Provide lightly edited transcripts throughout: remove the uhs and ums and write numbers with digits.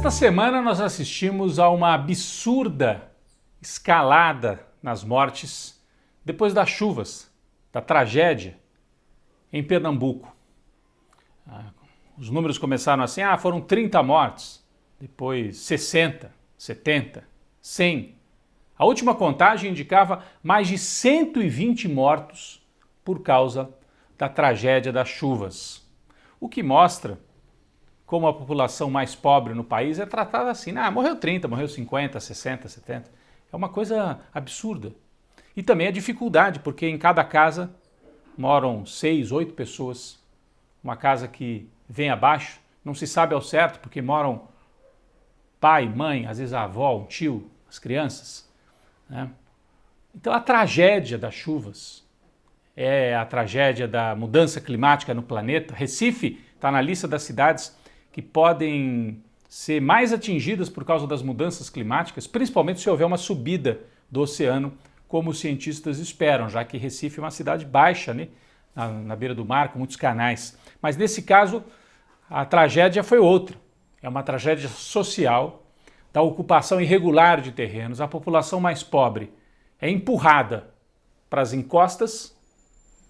Nesta semana nós assistimos a uma absurda escalada nas mortes depois das chuvas, da tragédia em Pernambuco. Os números começaram assim, foram 30 mortes, depois 60, 70, 100. A última contagem indicava mais de 120 mortos por causa da tragédia das chuvas. O que mostra como a população mais pobre no país é tratada assim, morreu 30, morreu 50, 60, 70. É uma coisa absurda. E também a dificuldade, porque em cada casa moram 6, 8 pessoas. Uma casa que vem abaixo, não se sabe ao certo, porque moram pai, mãe, às vezes a avó, um tio, as crianças, né? Então a tragédia das chuvas é a tragédia da mudança climática no planeta. Recife está na lista das cidades que podem ser mais atingidas por causa das mudanças climáticas, principalmente se houver uma subida do oceano, como os cientistas esperam, já que Recife é uma cidade baixa, né, na beira do mar, com muitos canais. Mas nesse caso, a tragédia foi outra. É uma tragédia social, da ocupação irregular de terrenos. A população mais pobre é empurrada para as encostas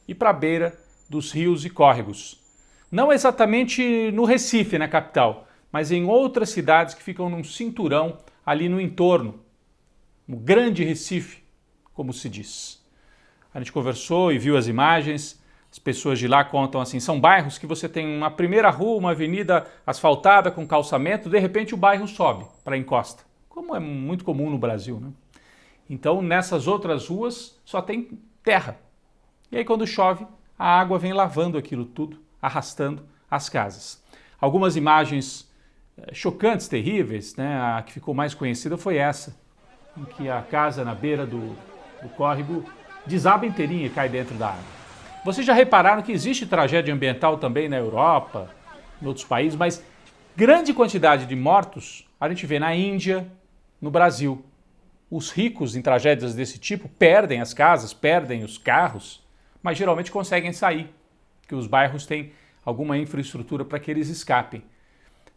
e para a beira dos rios e córregos. Não exatamente no Recife, na capital, mas em outras cidades que ficam num cinturão ali no entorno, no Grande Recife, como se diz. A gente conversou e viu as imagens, as pessoas de lá contam assim, são bairros que você tem uma primeira rua, uma avenida asfaltada com calçamento, de repente o bairro sobe para a encosta, como é muito comum no Brasil, né? Então nessas outras ruas só tem terra. E aí quando chove, a água vem lavando aquilo tudo, arrastando as casas. Algumas imagens chocantes, terríveis, né? A que ficou mais conhecida foi essa, em que a casa na beira do córrego desaba inteirinha e cai dentro da água. Vocês já repararam que existe tragédia ambiental também na Europa, em outros países, mas grande quantidade de mortos a gente vê na Índia, no Brasil. Os ricos em tragédias desse tipo perdem as casas, perdem os carros, mas geralmente conseguem sair, porque os bairros têm alguma infraestrutura para que eles escapem.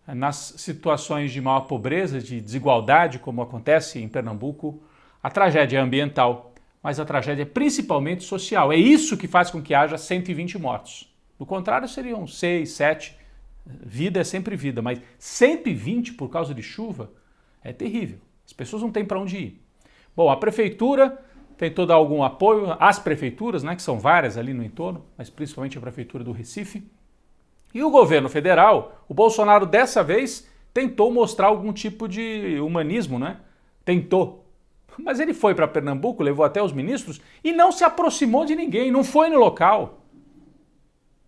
Nas situações de maior pobreza, de desigualdade, como acontece em Pernambuco, a tragédia é ambiental, mas a tragédia é principalmente social. É isso que faz com que haja 120 mortos. Do contrário, seriam 6, 7. Vida é sempre vida, mas 120 por causa de chuva é terrível. As pessoas não têm para onde ir. Bom, a prefeitura tentou dar algum apoio, as prefeituras, né, que são várias ali no entorno, mas principalmente a prefeitura do Recife. E o governo federal, o Bolsonaro dessa vez tentou mostrar algum tipo de humanismo, né? Tentou. Mas ele foi para Pernambuco, levou até os ministros e não se aproximou de ninguém, não foi no local.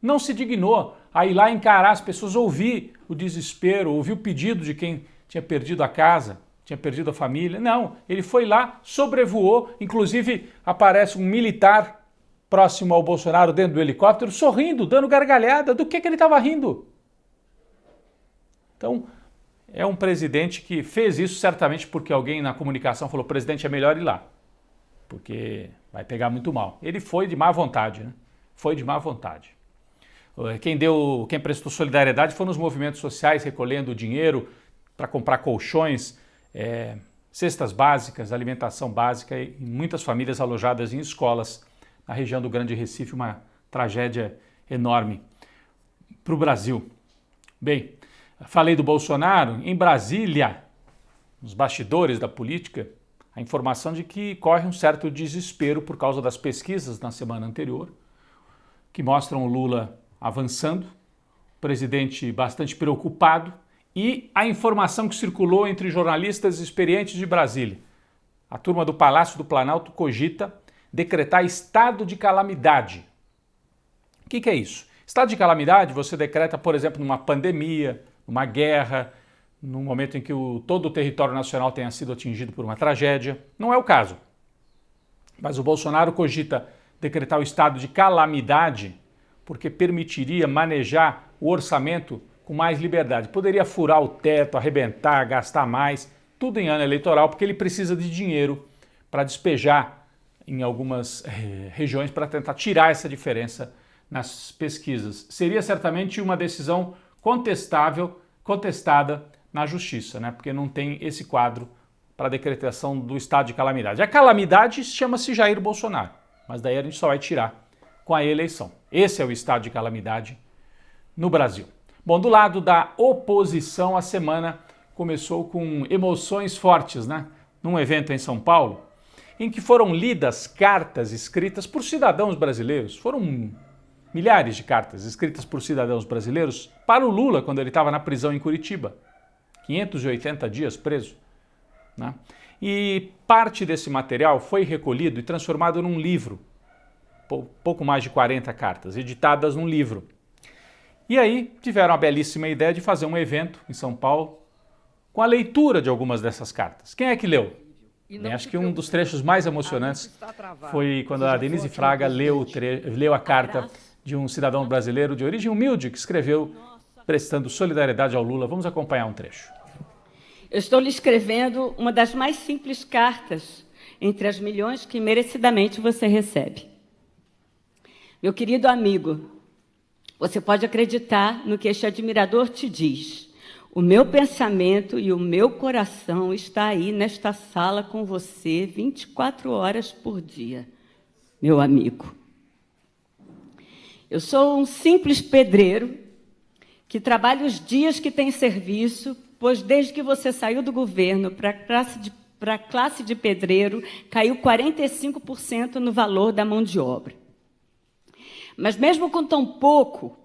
Não se dignou a ir lá encarar as pessoas, ouvir o desespero, ouvir o pedido de quem tinha perdido a casa, tinha perdido a família. Não, ele foi lá, sobrevoou, inclusive aparece um militar próximo ao Bolsonaro dentro do helicóptero, sorrindo, dando gargalhada. Do que ele estava rindo? Então, é um presidente que fez isso certamente porque alguém na comunicação falou, presidente, é melhor ir lá, porque vai pegar muito mal. Ele foi de má vontade, né? Foi de má vontade. Quem prestou solidariedade foram os movimentos sociais recolhendo dinheiro para comprar colchões, cestas básicas, alimentação básica e muitas famílias alojadas em escolas na região do Grande Recife, uma tragédia enorme para o Brasil. Bem, falei do Bolsonaro. Em Brasília, nos bastidores da política, a informação de que corre um certo desespero por causa das pesquisas na semana anterior, que mostram o Lula avançando, o presidente bastante preocupado e a informação que circulou entre jornalistas experientes de Brasília. A turma do Palácio do Planalto cogita decretar estado de calamidade. O que é isso? Estado de calamidade você decreta, por exemplo, numa pandemia, numa guerra, num momento em que todo o território nacional tenha sido atingido por uma tragédia. Não é o caso. Mas o Bolsonaro cogita decretar o estado de calamidade porque permitiria manejar o orçamento com mais liberdade. Poderia furar o teto, arrebentar, gastar mais, tudo em ano eleitoral, porque ele precisa de dinheiro para despejar em algumas regiões para tentar tirar essa diferença nas pesquisas. Seria certamente uma decisão contestável, contestada na justiça, né? Porque não tem esse quadro para a decretação do estado de calamidade. A calamidade chama-se Jair Bolsonaro, mas daí a gente só vai tirar com a eleição. Esse é o estado de calamidade no Brasil. Bom, do lado da oposição, a semana começou com emoções fortes, né? Num evento em São Paulo, em que foram lidas cartas escritas por cidadãos brasileiros. Foram milhares de cartas escritas por cidadãos brasileiros para o Lula quando ele estava na prisão em Curitiba. 580 dias preso, né? E parte desse material foi recolhido e transformado num livro, pouco mais de 40 cartas, editadas num livro. E aí tiveram a belíssima ideia de fazer um evento em São Paulo com a leitura de algumas dessas cartas. Quem é que leu? Bem, acho que um dos trechos mais emocionantes foi quando a Denise Fraga leu a carta de um cidadão brasileiro de origem humilde que escreveu prestando solidariedade ao Lula. Vamos acompanhar um trecho. Eu estou lhe escrevendo uma das mais simples cartas entre as milhões que merecidamente você recebe. Meu querido amigo, você pode acreditar no que este admirador te diz. O meu pensamento e o meu coração está aí nesta sala com você 24 horas por dia, meu amigo. Eu sou um simples pedreiro que trabalha os dias que tem serviço, pois desde que você saiu do governo para a classe de pedreiro, caiu 45% no valor da mão de obra. Mas mesmo com tão pouco,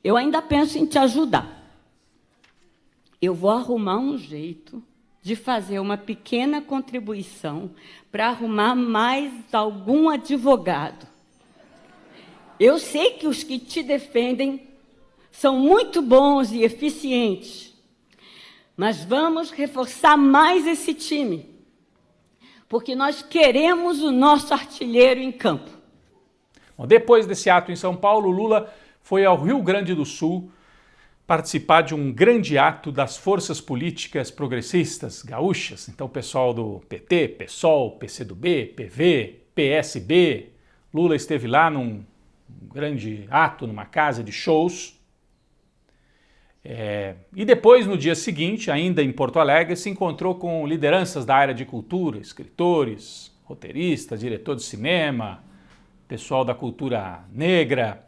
eu ainda penso em te ajudar. Eu vou arrumar um jeito de fazer uma pequena contribuição para arrumar mais algum advogado. Eu sei que os que te defendem são muito bons e eficientes, mas vamos reforçar mais esse time, porque nós queremos o nosso artilheiro em campo. Bom, depois desse ato em São Paulo, Lula foi ao Rio Grande do Sul participar de um grande ato das forças políticas progressistas gaúchas. Então, o pessoal do PT, PSOL, PCdoB, PV, PSB. Lula esteve lá num grande ato, numa casa de shows. E depois, no dia seguinte, ainda em Porto Alegre, se encontrou com lideranças da área de cultura, escritores, roteiristas, diretor de cinema, pessoal da cultura negra,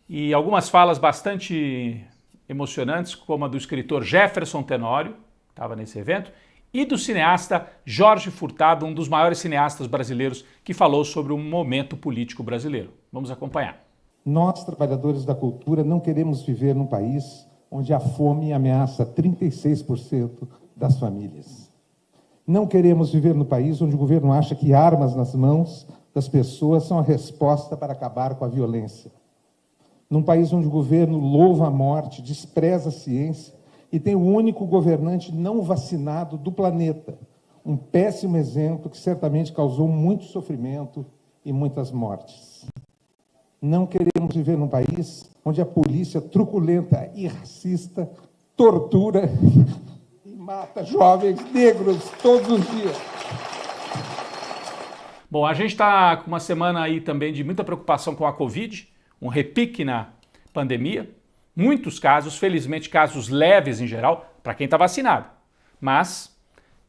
e algumas falas bastante emocionantes, como a do escritor Jefferson Tenório, que estava nesse evento, e do cineasta Jorge Furtado, um dos maiores cineastas brasileiros, que falou sobre o momento político brasileiro. Vamos acompanhar. Nós, trabalhadores da cultura, não queremos viver num país onde a fome ameaça 36% das famílias. Não queremos viver no país onde o governo acha que armas nas mãos das pessoas são a resposta para acabar com a violência. Num país onde o governo louva a morte, despreza a ciência e tem o único governante não vacinado do planeta. Um péssimo exemplo que certamente causou muito sofrimento e muitas mortes. Não queremos viver num país onde a polícia truculenta e racista tortura e mata jovens negros todos os dias. Bom, a gente está com uma semana aí também de muita preocupação com a Covid, um repique na pandemia, muitos casos, felizmente casos leves em geral, para quem está vacinado. Mas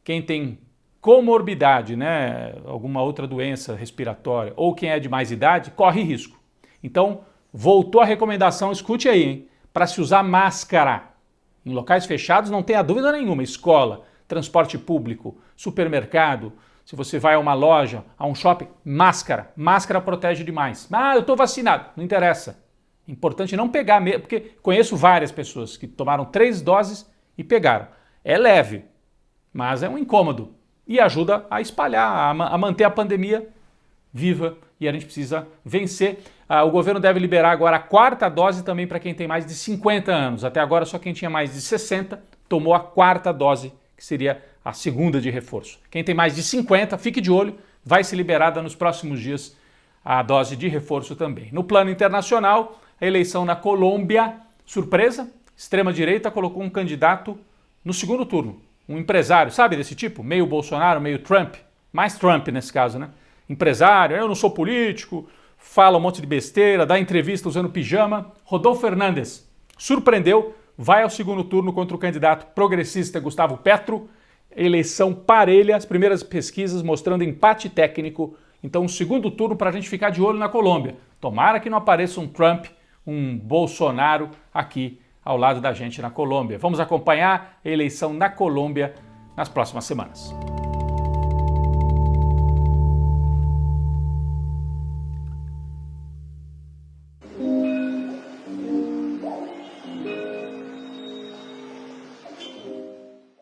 quem tem comorbidade, né, alguma outra doença respiratória, ou quem é de mais idade, corre risco. Então, voltou a recomendação, escute aí, hein, para se usar máscara. Em locais fechados, não tenha dúvida nenhuma, escola, transporte público, supermercado, se você vai a uma loja, a um shopping, máscara. Máscara protege demais. Ah, eu estou vacinado. Não interessa. Importante não pegar mesmo, porque conheço várias pessoas que tomaram 3 doses e pegaram. É leve, mas é um incômodo. E ajuda a espalhar, a manter a pandemia viva. E a gente precisa vencer. O governo deve liberar agora a 4ª dose também para quem tem mais de 50 anos. Até agora, só quem tinha mais de 60 tomou a 4ª dose, que seria a 2ª de reforço. Quem tem mais de 50, fique de olho, vai ser liberada nos próximos dias a dose de reforço também. No plano internacional, a eleição na Colômbia, surpresa, extrema-direita colocou um candidato no segundo turno, um empresário, sabe desse tipo? Meio Bolsonaro, meio Trump, mais Trump nesse caso, né? Empresário, eu não sou político, fala um monte de besteira, dá entrevista usando pijama. Rodolfo Fernandes surpreendeu vai ao segundo turno contra o candidato progressista Gustavo Petro. Eleição parelha, as primeiras pesquisas mostrando empate técnico. Então, um segundo turno para a gente ficar de olho na Colômbia. Tomara que não apareça um Trump, um Bolsonaro aqui ao lado da gente na Colômbia. Vamos acompanhar a eleição na Colômbia nas próximas semanas.